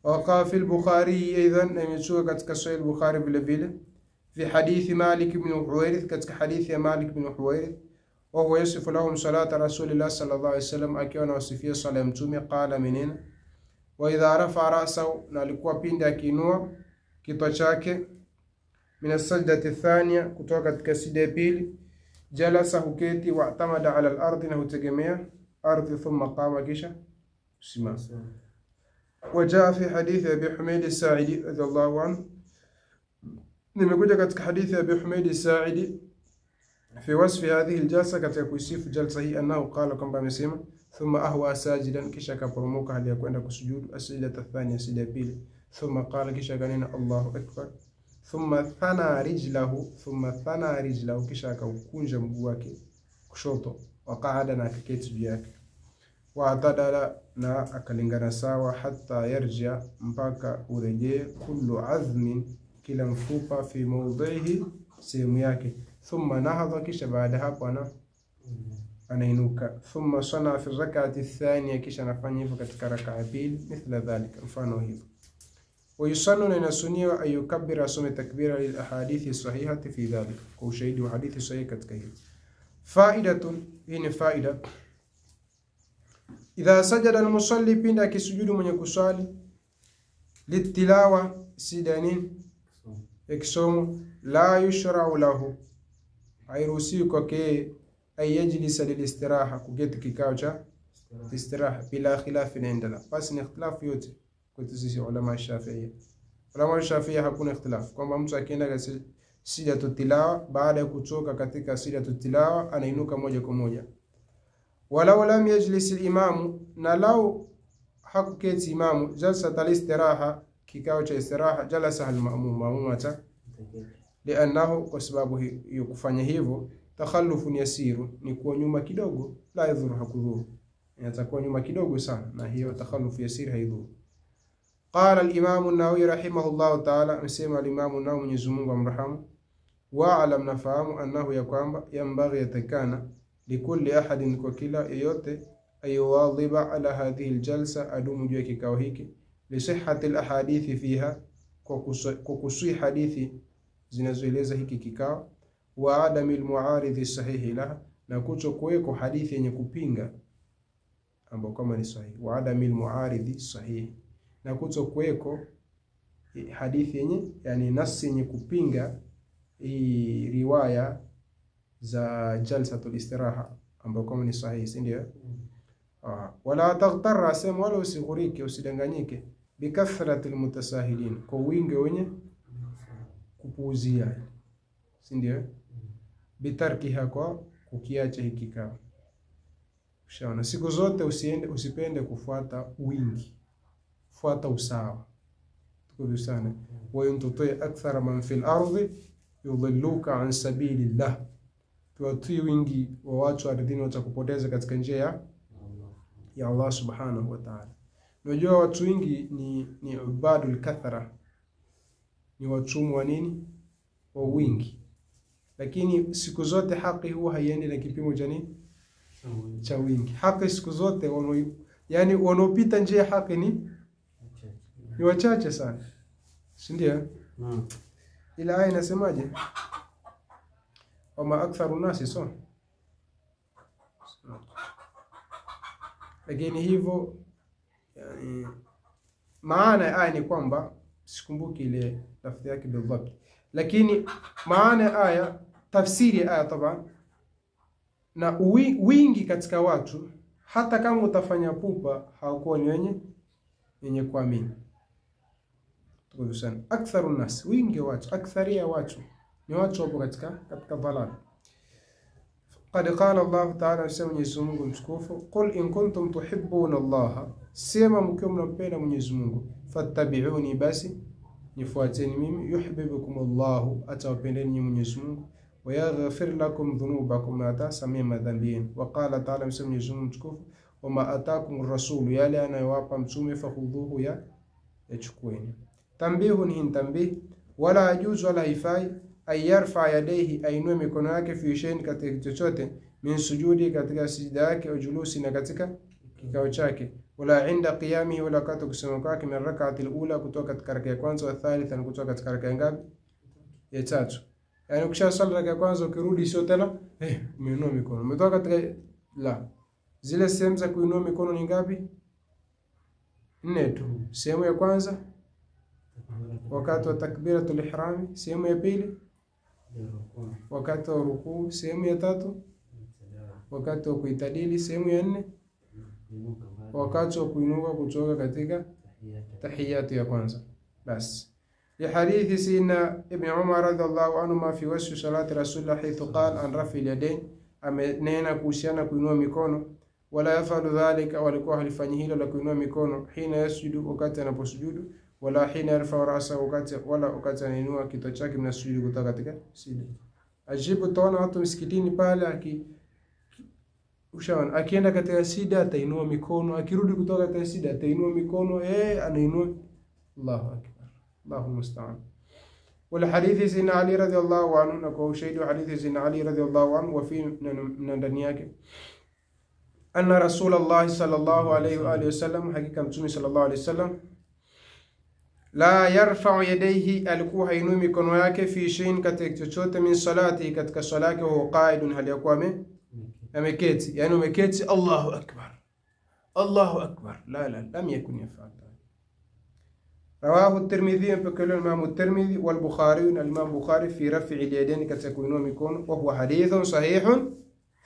Wa fi al-Bukhari aidan, imechukua katika Sahih al-Bukhari vile vile, fi hadithi Malik ibn Huwairith, katika hadithi ya Malik ibn Huwairith, wa huwa yasifu lahum salata rasulillah sallallahu alayhi wasallam, akiwa anawasifia sala ya mtume. Qala minina, wa idha rafa ra'sahu, na alikuwa pindi akiinua kichwa chake, min as-sajdati ath-thaniya, kutoka katika sijda ya pili, jalasa, huketi, wa atamada ala al-ardi, na hutegemea ardhi, thumma qama, kisha simama. Wajaa fi hadithi Abi Humayd as-Sa'idi radhiyallahu anhu, nimekuja katika hadithi Abi Humayd as-Sa'idi fi wasfi hadhihi al-jalsa, katika kuisifu jalsa hii, annahu qala, kwamba amesema, thumma ahwa sajidan, kisha akaporomoka hali ya kwenda kusujudu, as-sajda ath-thaniya, sijda ya pili, thumma qala, kisha kanena Allahu akbar, thumma thana rijlahu, kisha akaukunja mguu wake kushoto, wa qa'ada, na akaketi juu yake, wa atadala, na akalingana sawa, hatta yarja, mpaka urejee, kullu azmin, kila mfupa, fi mawdhihi, sehemu yake, thumma nahadha, kisha baada hapo anainuka, thumma sana fi rak'ati ath-thaniya, kisha anafanya hivyo katika raka ya pili, mithla dhalika, mfano hivyo. Wa yusannu, na inasuniwa, ayukabbira, asome takbira, lil ahadithi sahihati fi dhalika, kwa ushahidi wa hadithi sahihi katika hilo. Faidatun, hii ni faida. Idha sajada al-musalli, pindi akisujudu mwenye kusali, litilawa, sidanin, ikisomo, la yushra'u lahu, hairuhusiwi kwake, ayajlisa lilistiraha, kuketi kikao cha istiraha, bila khilafi indana, basi ni ikhtilafu yote kwetu sisi ulama Shafi'i. Ulama Shafi'i hakuna ikhtilafu kwamba mtu akienda katika sijda tilawa, baada ya kutoka katika sijda tilawa anainuka moja kwa moja. Walau lam yajlis al-imamu, na lau hakuketi imamu, jalsa al-istiraha, kikao cha istiraha, jalasa al-ma'mum, ma'mumata, li'annahu, kwa sababu hiyo kufanya hivyo, takhallufun yasiru, ni kuwa nyuma kidogo, la yadhuru, hakudhuru, inatakuwa nyuma kidogo sana, na hiyo takhallufu yasir haidhuru. Qala al-Imam an-Nawawi rahimahullah ta'ala, amesema al-Imam an-Nawawi, Mwenyezi Mungu amrahamu, wa alam, nafahamu, annahu, ya kwamba, yambaghi, yatakana, likulli ahadin, kwa kila yeyote, ayuwadhiba ala hadhihi al-jalsa, adumu juu ya kikao hiki, li sihhati al-ahadithi fiha, kwa kusui hadithi zinazoeleza hiki kikao, wa adami al-mu'aridhi sahihi laha, na kutokuweko hadithi yenye kupinga ambayo kama ni sahihi, wa adami al-mu'aridhi sahihi, na kutokuweko hadithi yenye, yani nasi yenye kupinga hii riwaya za jalsatul istiraha ambayo kama ni sahihi, si ndio? Wala taghtarra, sema wala usighurike, usidanganyike, bikathrati almutasahilin, kwa wingi wenye kupuuzia, si ndio? Bitarkiha, kwa kukiacha hiki kikao. Ushaona, siku zote usipende kufuata wingi, fuata usawa. Tuko sana, wa yuntuti akthara man fil ardi yudhilluka an sabilillah, tuwatii wingi wa watu ardhini watakupoteza katika njia ya Allah subhanahu wa ta'ala. Unajua watu wingi ni ubadul kathara, ni watumwa wa nini? Wa wingi. Lakini siku zote haki huwa haiendi na kipimo cha wingi. Haki siku zote yani wanaopita njia ya haki ni wachache sana, si ndio? Ila aya inasemaje? Wama aktharu nasi, so lakini hivyo, yani maana ya aya ni kwamba, sikumbuki ile lafzi yake بالضبط, lakini maana ya aya, tafsiri ya aya taban, na wingi katika watu, hata kama utafanya pupa, hawakuwa ni wenye kuamini. Tuko sana, aktharu nas, wingi watu, aktharia watu ni watu wapo katika dhalal. Qad qala Allah ta'ala, sema Mwenyezi Mungu mtukufu, qul in kuntum tuhibbuna Allah, sema mkiwa mnampenda Mwenyezi Mungu, fattabi'uni, basi nifuateni mimi, yuhibbukum Allah, atawapendeni Mwenyezi Mungu, wa yaghfir lakum dhunubakum, atasamee madhambi yenu. Wa qala ta'ala, sema Mwenyezi Mungu mtukufu, wama atakum ar-rasul, yale anayowapa mtume, fakhudhuhu, yachukueni. Tambihun, hin tambih, wala ajuzu, wala haifai, ay yarfa yadayhi, ainue mikono yake, fi shay'in, katika chochote, min sujudi, katika sijda yake, au julusi, na katika kikao chake, wala inda qiyamihi, wala katika kusimama kwake, min rak'ati al-ula, kutoka katika raka ya kwanza, wa thalitha, kutoka katika raka ya ngapi? Ya tatu. Yani ukisha sala raka ya kwanza, ukirudi sio tena umeinua mikono, umetoka katika la zile sehemu za kuinua mikono ni ngapi? 4 tu. Sehemu ya kwanza wakati wa takbiratul ihram, sehemu ya pili wakati wa rukuu, sehemu ya tatu wakati wa kuitadili, sehemu ya 4 wakati wa kuinuka kutoka katika tahiyatu ya kwanza. Bas لحديث سيدنا ابن عمر رضي الله عنهما في وصف صلاة رسول الله حيث قال عن رفع اليدين، amenena kuhusiana kuinua mikono, wala yafalu dhalika, walikuwa halifanyi hilo la kuinua mikono, hina yasjudu, wakati anaposujudu, wala hina yarfa rasa, wakati anainua kichwa chake na sujudu kutoka katika sijda. Ajibu, taona watu msikitini pale ushaona akienda katika sijda atainua mikono, akirudi kutoka katika sijda atainua mikono, anainua. Allahu akbar, Allahu musta'an. والحديث سيدنا علي رضي الله عنه، نكو شهيد حديث سيدنا علي رضي الله عنه، وفي من دنياك أن رسول الله صلى الله عليه وآله وسلم، حقيقة متومي صلى الله عليه وسلم، لا يرفع يديه، alikuwa hainui mikono yake, fi shay'in, katika chochote, min salati, katika swala yake, huwa qaidun, hali yakuwa ameketi, yani umeketi, Allahu akbar, Allahu akbar, la lam yakun yaf'al. رواه الترمذي، بكل الإمام الترمذي، والبخاري، الإمام البخاري، في رفع اليدين، كتكونوا ميكون، وهو حديث صحيح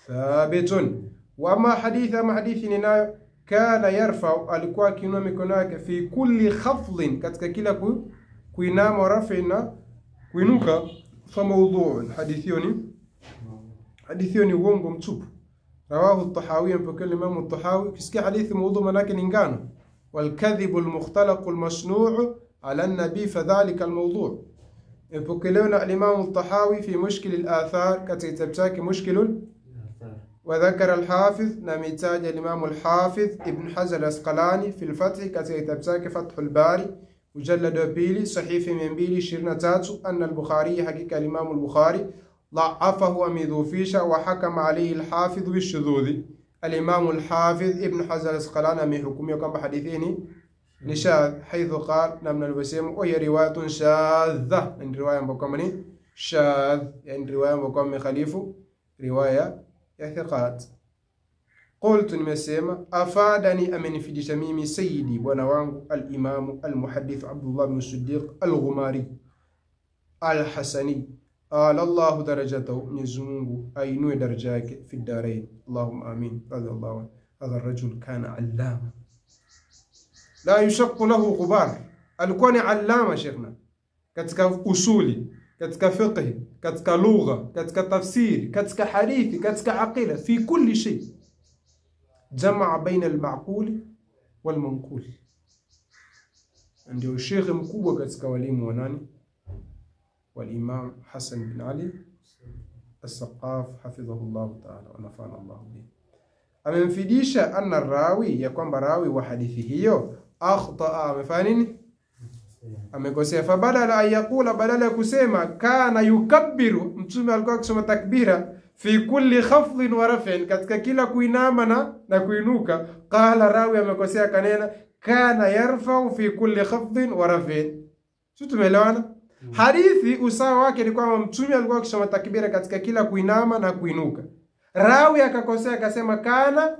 ثابت. وما حديث ننا كان يرفع، alikuwa akiinua mikono yake, fi kulli khafdin, katika kila kuinama, ورفعنا kuinuka, fa mawdhu'un, hadithioni uongo mtupu. رواه الطحاوي، بكل الإمام الطحاوي، kisikia hadithi mawdhu manake ni ngano. والكذب المختلق المصنوع على النبي فذلك الموضوع. يبقلون الإمام الطحاوي في مشكل الآثار، كتبتاك مشكل، وذكر الحافظ، نميتاج الإمام الحافظ ابن حجر الأسقلاني في الفتح، كتبتاك فتح الباري مجلد بيلي صحيف من بيلي شرنا تاتو، أن البخاري، حقيقة الإمام البخاري، ضعفه أميذوفيشا، وحكم عليه الحافظ بالشذوذ. الإمام الحافظ ابن حجر الأسقلاني محكومية كما حديثين نشاذ، حيث قال نمنا الوسيم، وهي رواية شاذة، من رواية مقامني شاذ، يعني رواية مقام خليفه، رواية ثقات. قلت نمسيما، أفادني أمن في جميم سيدي ونوانه الإمام المحدث عبد الله بن الصديق الغماري الحسني، قال الله درجته، نزمه أينو درجاك في الدارين، اللهم آمين، رضي الله عنه. hadha ar-rajul kana allama la yushaqqu lahu ghubar. Alikuwa ni allama sheikhna katika usuli, katika fiqh, katika lugha, katika tafsiri, katika hadithi, katika aqida, fi kulli shay. Jamaa baina al-ma'qul wal-manqul. Ndio sheikh mkubwa katika walimu wa nani? Wal-Imam Hassan bin Ali As-Saqaf hafidhahullah ta'ala wa nafa'ana Allah bihi. Amemfidisha anna rawi, ya kwamba rawi wa hadithi hiyo akhtaa, amefanya nini? Amekosea. Fa badala ayakula, badala ya kusema kana yukabbiru, mtume alikuwa akisoma takbira fi kulli khafdhin wa raf'in, katika kila kuinama na kuinuka. Qala rawi amekosea, kanena kana yarfa'u fi kulli khafdhin wa raf'in. Sisi tumeelewana? Hadithi usawa wake ni kwamba mtume alikuwa akisoma takbira katika kila kuinama na kuinuka. Rawi akakosea akasema kana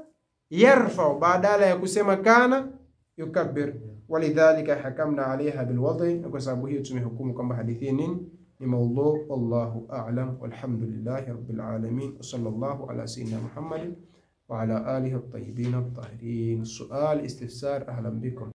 yarfa'u badala ya kusema kana yukabbir. Walidhalika hakamna alaiha bilwadhi, kwa sababu hiyo tumehukumu kwamba hadithi ni maudhu. Wallahu a'lam, walhamdulillahi rabbil alamin, wa sallallahu ala sayyidina Muhammadin wa ala alihi at-tayyibin at-tahirin. Sual istifsar, ahlan bikum.